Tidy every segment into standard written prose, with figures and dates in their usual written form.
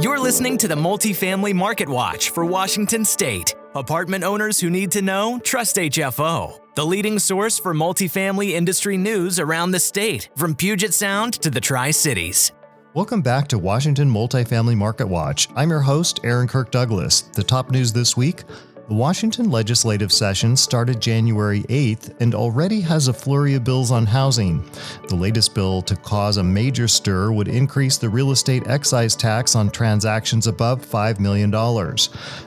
You're listening to the Multifamily Marketwatch for Washington State. Apartment owners who need to know, trust HFO, the leading source for multifamily industry news around the state, from Puget Sound to the Tri-Cities. Welcome back to Washington Multifamily Marketwatch. I'm your host, Aaron Kirk Douglas. The top news this week: the Washington legislative session started January 8th and already has a flurry of bills on housing. The latest bill to cause a major stir would increase the real estate excise tax on transactions above $5 million.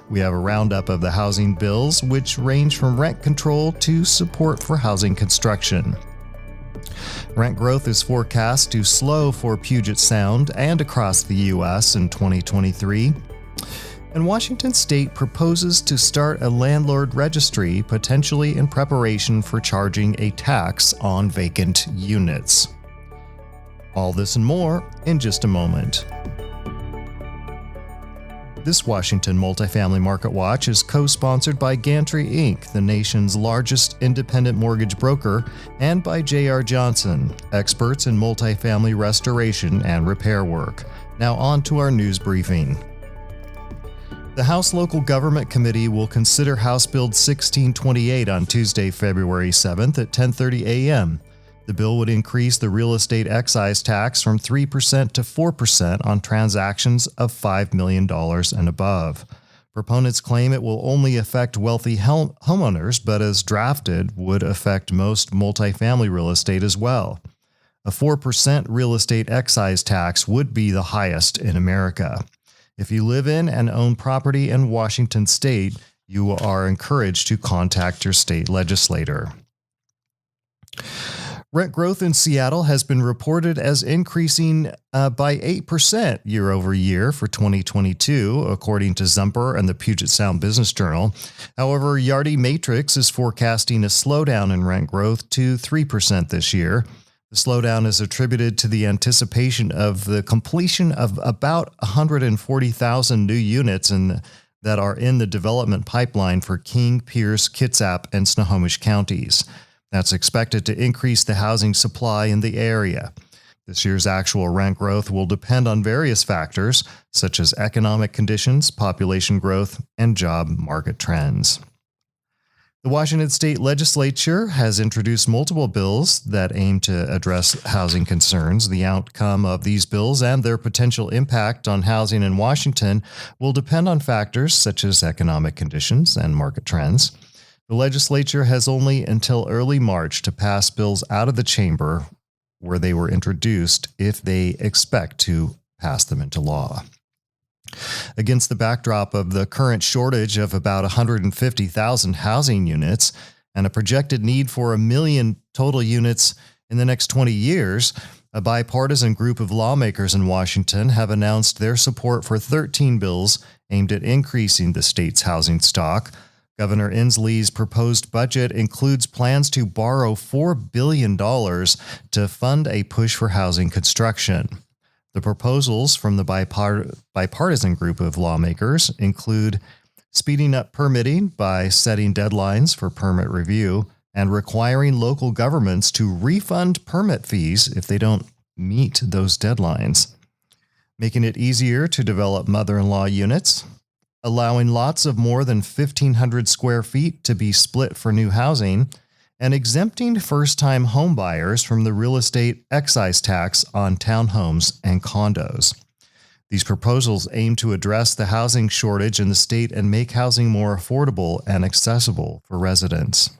We have a roundup of the housing bills, which range from rent control to support for housing construction. Rent growth is forecast to slow for Puget Sound and across the U.S. in 2023. And Washington State proposes to start a landlord registry, potentially in preparation for charging a tax on vacant units. All this and more in just a moment. This Washington Multifamily Market Watch is co-sponsored by Gantry Inc., the nation's largest independent mortgage broker, and by J.R. Johnson, experts in multifamily restoration and repair work. Now on to our news briefing. The House Local Government Committee will consider House Bill 1628 on Tuesday, February 7th at 10:30 a.m. The bill would increase the real estate excise tax from 3% to 4% on transactions of $5 million and above. Proponents claim it will only affect wealthy homeowners, but as drafted, would affect most multifamily real estate as well. A 4% real estate excise tax would be the highest in America. If you live in and own property in Washington State, you are encouraged to contact your state legislator. Rent growth in Seattle has been reported as increasing by 8% year over year for 2022, according to Zumper and the Puget Sound Business Journal. However, Yardi Matrix is forecasting a slowdown in rent growth to 3% this year. The slowdown is attributed to the anticipation of the completion of about 140,000 new units that are in the development pipeline for King, Pierce, Kitsap, and Snohomish counties. That's expected to increase the housing supply in the area. This year's actual rent growth will depend on various factors, such as economic conditions, population growth, and job market trends. The Washington State Legislature has introduced multiple bills that aim to address housing concerns. The outcome of these bills and their potential impact on housing in Washington will depend on factors such as economic conditions and market trends. The legislature has only until early March to pass bills out of the chamber where they were introduced if they expect to pass them into law. Against the backdrop of the current shortage of about 150,000 housing units and a projected need for 1 million total units in the next 20 years, a bipartisan group of lawmakers in Washington have announced their support for 13 bills aimed at increasing the state's housing stock. Governor Inslee's proposed budget includes plans to borrow $4 billion to fund a push for housing construction. The proposals from the bipartisan group of lawmakers include speeding up permitting by setting deadlines for permit review and requiring local governments to refund permit fees if they don't meet those deadlines, making it easier to develop mother-in-law units, allowing lots of more than 1,500 square feet to be split for new housing, and exempting first-time home buyers from the real estate excise tax on townhomes and condos. These proposals aim to address the housing shortage in the state and make housing more affordable and accessible for residents.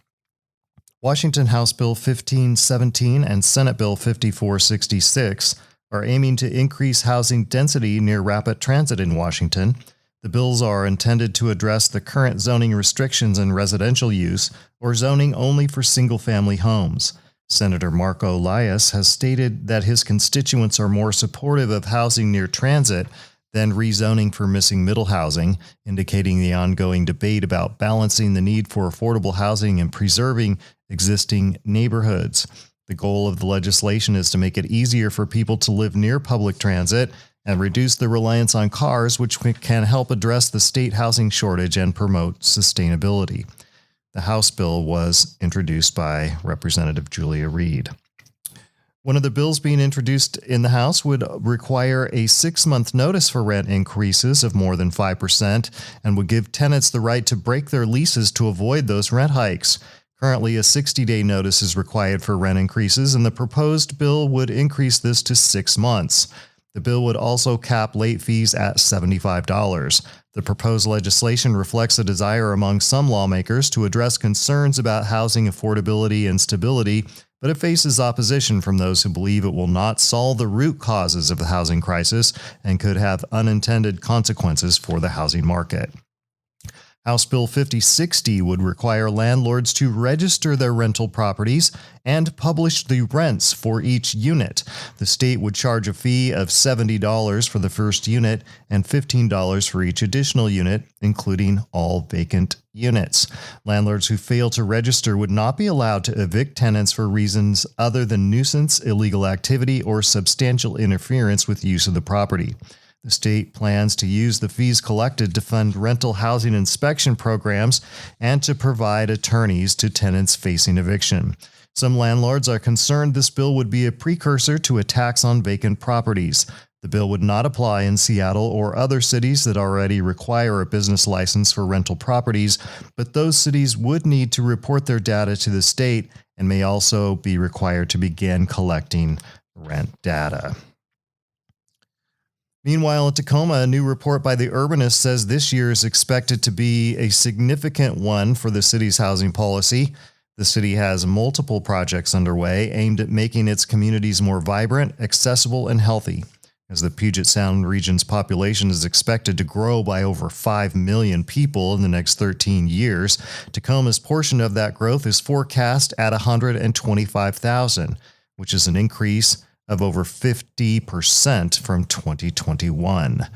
Washington House Bill 1517 and Senate Bill 5466 are aiming to increase housing density near rapid transit in Washington. The bills are intended to address the current zoning restrictions in residential use or zoning only for single-family homes. Senator Marco Elias has stated that his constituents are more supportive of housing near transit than rezoning for missing middle housing, indicating the ongoing debate about balancing the need for affordable housing and preserving existing neighborhoods. The goal of the legislation is to make it easier for people to live near public transit and reduce the reliance on cars, which can help address the state housing shortage and promote sustainability. The House bill was introduced by Representative Julia Reed. One of the bills being introduced in the House would require a 6-month notice for rent increases of more than 5% and would give tenants the right to break their leases to avoid those rent hikes. Currently, a 60-day notice is required for rent increases, and the proposed bill would increase this to 6 months. The bill would also cap late fees at $75. The proposed legislation reflects a desire among some lawmakers to address concerns about housing affordability and stability, but it faces opposition from those who believe it will not solve the root causes of the housing crisis and could have unintended consequences for the housing market. House Bill 5060 would require landlords to register their rental properties and publish the rents for each unit. The state would charge a fee of $70 for the first unit and $15 for each additional unit, including all vacant units. Landlords who fail to register would not be allowed to evict tenants for reasons other than nuisance, illegal activity, or substantial interference with use of the property. The state plans to use the fees collected to fund rental housing inspection programs and to provide attorneys to tenants facing eviction. Some landlords are concerned this bill would be a precursor to a tax on vacant properties. The bill would not apply in Seattle or other cities that already require a business license for rental properties, but those cities would need to report their data to the state and may also be required to begin collecting rent data. Meanwhile, in Tacoma, a new report by The Urbanist says this year is expected to be a significant one for the city's housing policy. The city has multiple projects underway aimed at making its communities more vibrant, accessible, and healthy. As the Puget Sound region's population is expected to grow by over 5 million people in the next 13 years, Tacoma's portion of that growth is forecast at 125,000, which is an increase of over 50% from 2021.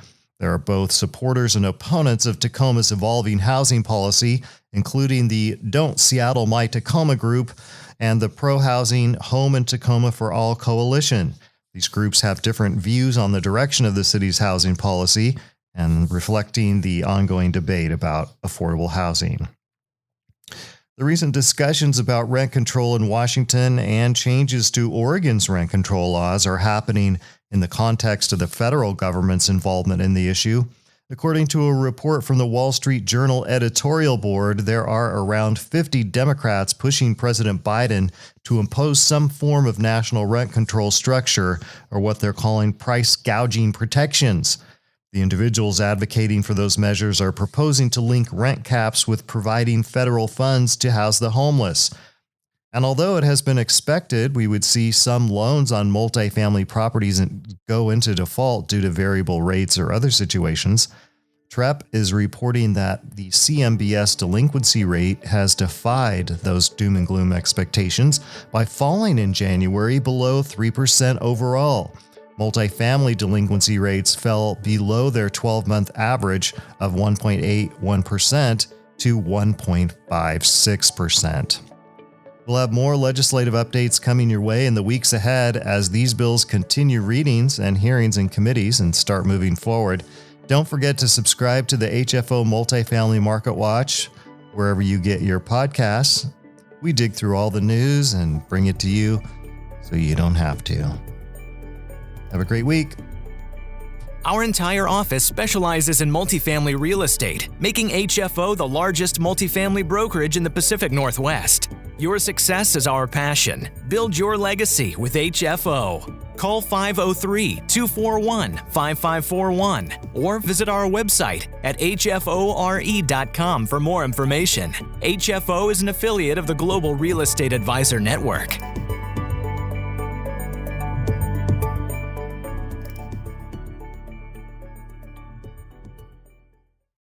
There are both supporters and opponents of Tacoma's evolving housing policy, including the Don't Seattle My Tacoma group and the Pro-Housing Home in Tacoma for All coalition. These groups have different views on the direction of the city's housing policy and reflecting the ongoing debate about affordable housing. The recent discussions about rent control in Washington and changes to Oregon's rent control laws are happening in the context of the federal government's involvement in the issue. According to a report from the Wall Street Journal editorial board, there are around 50 Democrats pushing President Biden to impose some form of national rent control structure, or what they're calling price gouging protections. The individuals advocating for those measures are proposing to link rent caps with providing federal funds to house the homeless. And although it has been expected we would see some loans on multifamily properties go into default due to variable rates or other situations, TREP is reporting that the CMBS delinquency rate has defied those doom and gloom expectations by falling in January below 3% overall. Multifamily delinquency rates fell below their 12-month average of 1.81% to 1.56%. We'll have more legislative updates coming your way in the weeks ahead as these bills continue readings and hearings in committees and start moving forward. Don't forget to subscribe to the HFO Multifamily Market Watch wherever you get your podcasts. We dig through all the news and bring it to you so you don't have to. Have a great week. Our entire office specializes in multifamily real estate, making HFO the largest multifamily brokerage in the Pacific Northwest. Your success is our passion. Build your legacy with HFO. Call 503-241-5541 or visit our website at hfore.com for more information. HFO is an affiliate of the Global Real Estate Advisor Network.